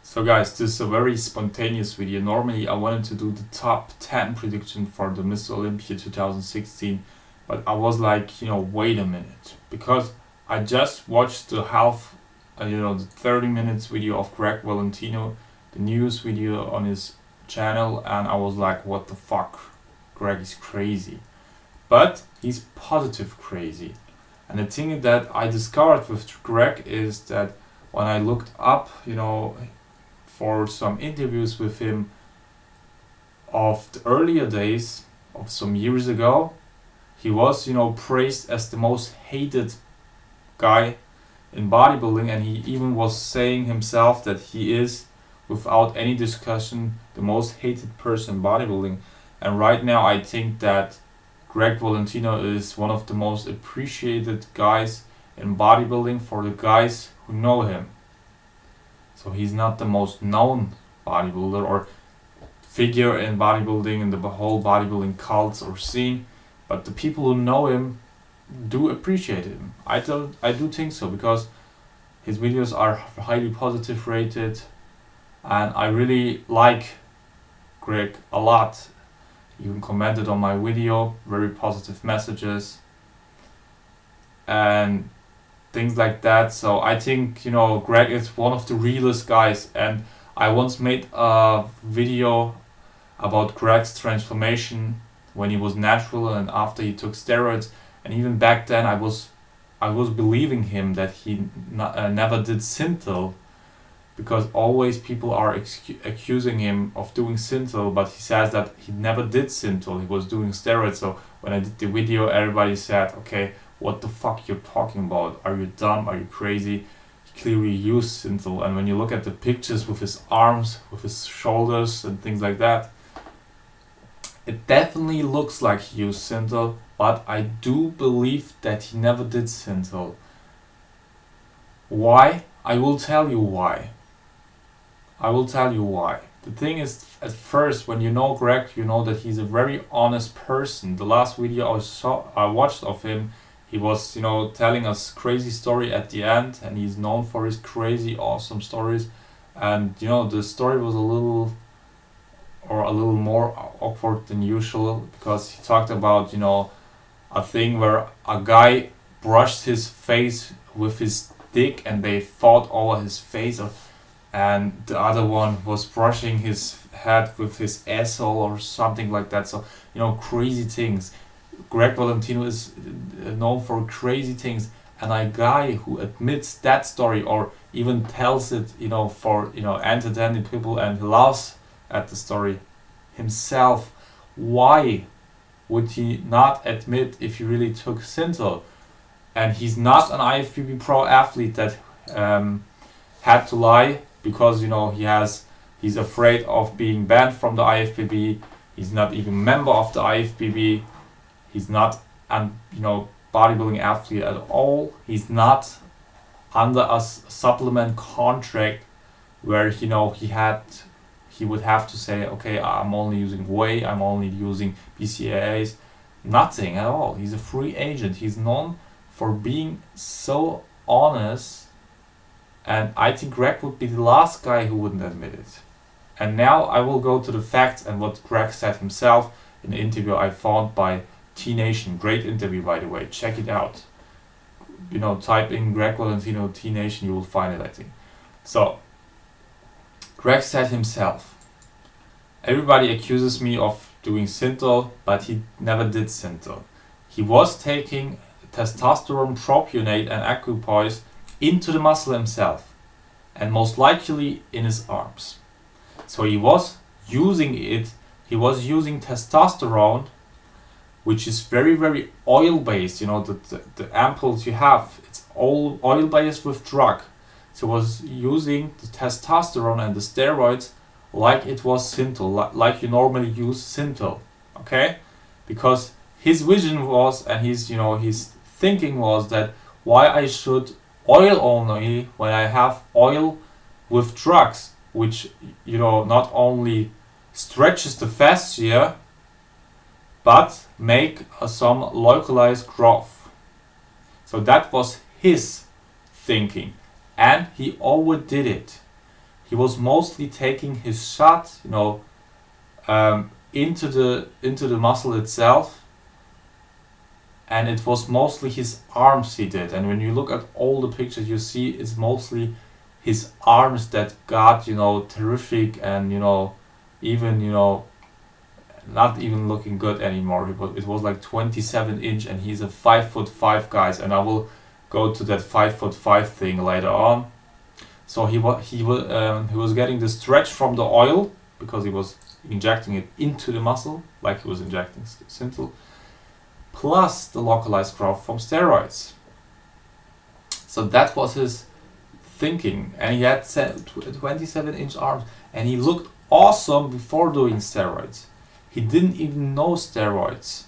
So guys, this is a very spontaneous video. Normally I wanted to do the top 10 prediction for the Mr. Olympia 2016, but I was like, wait a minute, because I just watched the the 30 minutes video of Gregg Valentino, the news video on his channel, and I was like, what the fuck, Gregg is crazy. But he's positive crazy. And the thing that I discovered with Gregg is that when I looked up, for some interviews with him of the earlier days of some years ago, he was, praised as the most hated guy in bodybuilding, and he even was saying himself that he is, without any discussion, the most hated person in bodybuilding. And right now I think that Gregg Valentino is one of the most appreciated guys in bodybuilding for the guys who know him. So he's not the most known bodybuilder or figure in bodybuilding and the whole bodybuilding cult or scene, but the people who know him do appreciate him. I do think so, because his videos are highly positive rated, and I really like Gregg a lot. He even commented on my video, very positive messages and things like that. So I think, Gregg is one of the realest guys, and I once made a video about Gregg's transformation when he was natural and after he took steroids, and even back then I was believing him that he never did Synthol, because always people are accusing him of doing Synthol, but he says that he never did Synthol, he was doing steroids. So when I did the video, everybody said, okay, what the fuck you're talking about? Are you dumb? Are you crazy? He clearly used Synthol. And when you look at the pictures with his arms, with his shoulders and things like that, it definitely looks like he used Synthol, but I do believe that he never did Synthol. Why? I will tell you why. The thing is, at first, when you know Gregg, you know that he's a very honest person. The last video I watched of him, he was, telling us crazy story at the end, and he's known for his crazy, awesome stories. And, the story was a little more awkward than usual, because he talked about, a thing where a guy brushed his face with his dick and they fought over his face, and the other one was brushing his head with his asshole or something like that. So, crazy things. Gregg Valentino is known for crazy things, and a guy who admits that story or even tells it, for entertaining people and laughs at the story himself, why would he not admit if he really took Synthol? And he's not an IFBB pro athlete that had to lie because he's afraid of being banned from the IFBB. He's not even a member of the IFBB. He's not an bodybuilding athlete at all. He's not under a supplement contract where he would have to say, okay, I'm only using whey, I'm only using BCAAs. Nothing at all. He's a free agent. He's known for being so honest, and I think Gregg would be the last guy who wouldn't admit it. And now I will go to the facts and what Gregg said himself in the interview I found by T-Nation. Great interview, by the way, check it out. Type in Gregg Valentino T-Nation, you will find it, I think. So Gregg said himself, everybody accuses me of doing Synthol, but he never did Synthol. He was taking testosterone, propionate and equipoise into the muscle himself, and most likely in his arms. So he was using using testosterone, which is very, very oil based. The ampoules you have, it's all oil based with drug. So he was using the testosterone and the steroids like it was Synthol, like you normally use Synthol, okay? Because his vision was, and his thinking was, that why I should oil only when I have oil with drugs, which not only stretches the fascia but make some localized growth. So that was his thinking, and he overdid it. he was mostly taking his shot, you know, into the muscle itself, and it was mostly his arms he did. And when you look at all the pictures, you see it's mostly his arms that got, you know, terrific, and, you know, even, you know, not even looking good anymore. It was like 27 inch, and he's a 5'5" guys, and I will go to that 5'5" thing later on. So he was getting the stretch from the oil, because he was injecting it into the muscle like he was injecting Synthol, plus the localized growth from steroids. So that was his thinking, and he had 27-inch arms, and he looked awesome before doing steroids. He didn't even know steroids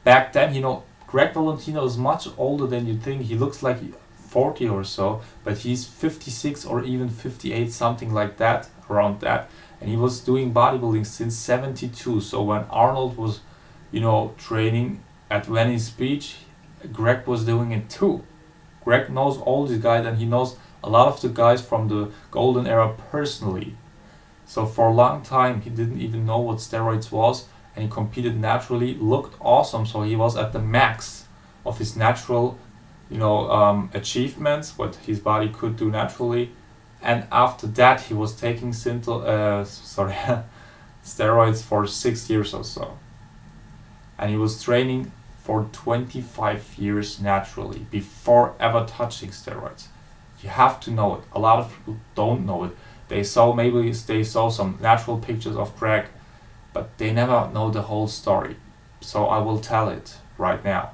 back then. You know, Gregg Valentino is much older than you think. He looks like 40 or so, but he's 56 or even 58, something like that, around that. And he was doing bodybuilding since 72. So when Arnold was, you know, training at Venice Beach, Gregg was doing it too. Gregg knows all these guys, and he knows a lot of the guys from the golden era personally. So for a long time he didn't even know what steroids was, and he competed naturally, looked awesome. So he was at the max of his natural, you know, achievements, what his body could do naturally. And after that he was taking steroids for 6 years or so, and he was training for 25 years naturally before ever touching steroids. You have to know it. A lot of people don't know it. They saw some natural pictures of Gregg, but they never know the whole story. So I will tell it right now.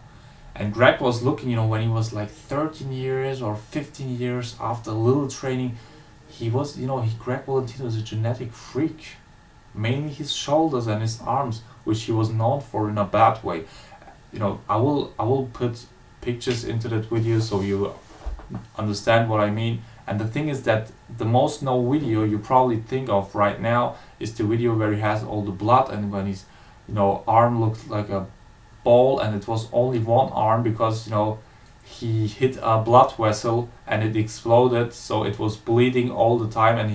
And Gregg was looking, you know, when he was like 13 years or 15 years after a little training, he was, you know, Gregg Valentino is a genetic freak. Mainly his shoulders and his arms, which he was known for in a bad way. You know, I will put pictures into that video so you understand what I mean. And the thing is that the most known video you probably think of right now is the video where he has all the blood, and when his, you know, arm looked like a ball, and it was only one arm because, you know, he hit a blood vessel and it exploded, so it was bleeding all the time, and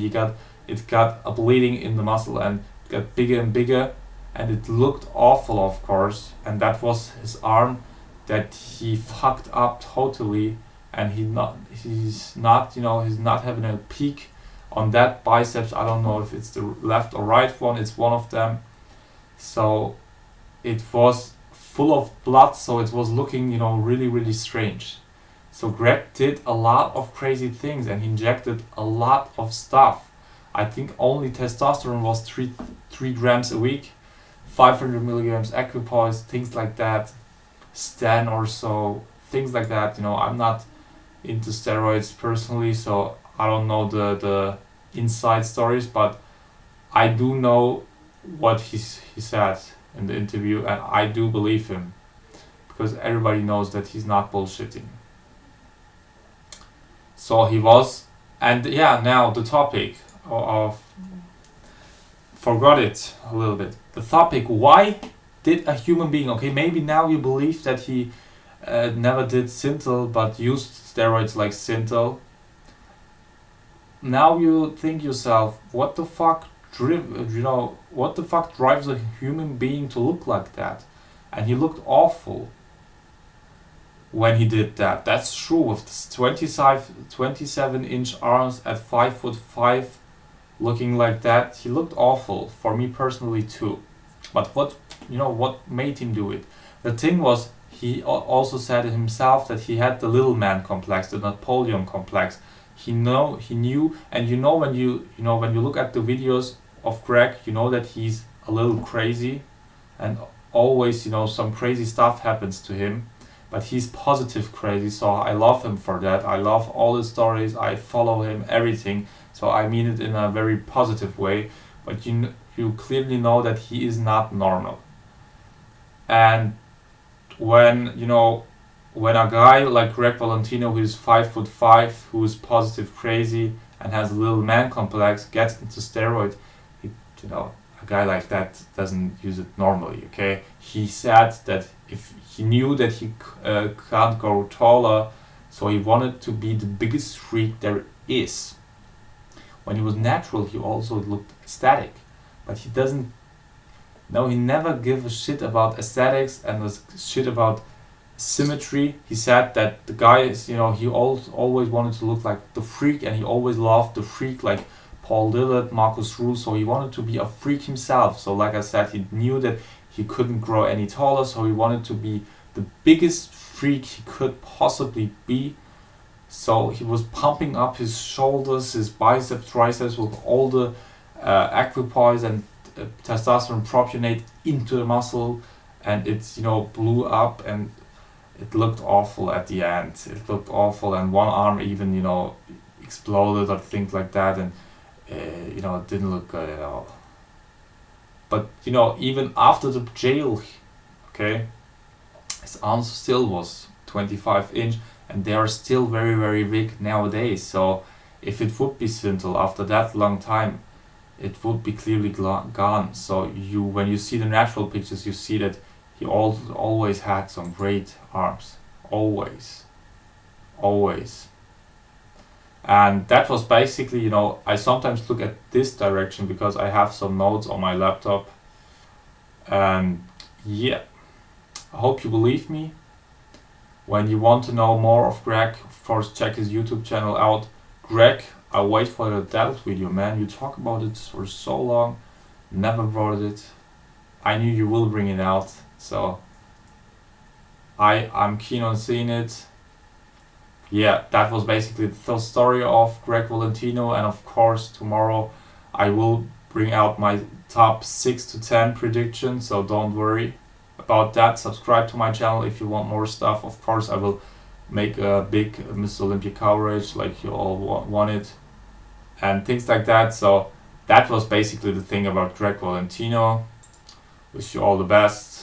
it got a bleeding in the muscle, and it got bigger and bigger, and it looked awful, of course. And that was his arm that he fucked up totally. And he's not having a peak on that biceps. I don't know if it's the left or right one, it's one of them. So it was full of blood, so it was looking, you know, really, really strange. So Gregg did a lot of crazy things, and he injected a lot of stuff. I think only testosterone was 3 grams a week, 500 milligrams equipoise, things like that, Stan or so, things like that. You know, I'm not into steroids personally, so I don't know the inside stories, but I do know what he said in the interview, and I do believe him, because everybody knows that he's not bullshitting. So he was, and yeah, now the topic of forgot it a little bit. The topic, why did a human being, okay, maybe now you believe that he never did Synthol but used steroids like Synthol. Now you think yourself, what the fuck drives a human being to look like that? And he looked awful when he did that. That's true, with 27-inch arms at 5'5", looking like that. He looked awful for me personally too. But what made him do it? The thing was, he also said himself that he had the little man complex, the Napoleon complex. He knew, and when you look at the videos of Gregg, you know that he's a little crazy, and always, you know, some crazy stuff happens to him, but he's positive crazy. So I love him for that. I love all his stories. I follow him, everything. So I mean it in a very positive way. But you clearly know that he is not normal. And when a guy like Gregg Valentino, who is 5'5", who is positive crazy and has a little man complex, gets into steroids, a guy like that doesn't use it normally. Okay, he said that if he knew that he can't grow taller, so he wanted to be the biggest freak there is. when he was natural, he also looked aesthetic. But he doesn't. No, he never give a shit about aesthetics and a shit about symmetry. He said that the guy is, you know, he always wanted to look like the freak, and he always loved the freak, like Paul Lillard, Marcus Russo. He wanted to be a freak himself. So like I said, he knew that he couldn't grow any taller, so he wanted to be the biggest freak he could possibly be. So he was pumping up his shoulders, his biceps, triceps with all the equipoise and testosterone propionate into the muscle, and it's, you know, blew up, and it looked awful at the end. It looked awful, and one arm even, you know, exploded or things like that, and you know, it didn't look good at all. But you know, even after the jail, okay, his arms still was 25-inch, and they are still very, very big nowadays. So if it would be Synthol after that long time, it would be clearly gone. So when you see the natural pictures, you see that he always had some great arms, always. And that was basically, you know, I sometimes look at this direction because I have some notes on my laptop. And yeah, I hope you believe me. When you want to know more of Gregg, of course, check his YouTube channel out. Gregg, I'll wait for your delta video, man. You talk about it for so long, never brought it. I knew you will bring it out, so I'm keen on seeing it. Yeah, that was basically the story of Gregg Valentino, and of course tomorrow I will bring out my top 6 to 10 predictions, so don't worry about that. Subscribe to my channel if you want more stuff. Of course I will make a big Mr. Olympia coverage like you all wanted and things like that. So that was basically the thing about Gregg Valentino. Wish you all the best.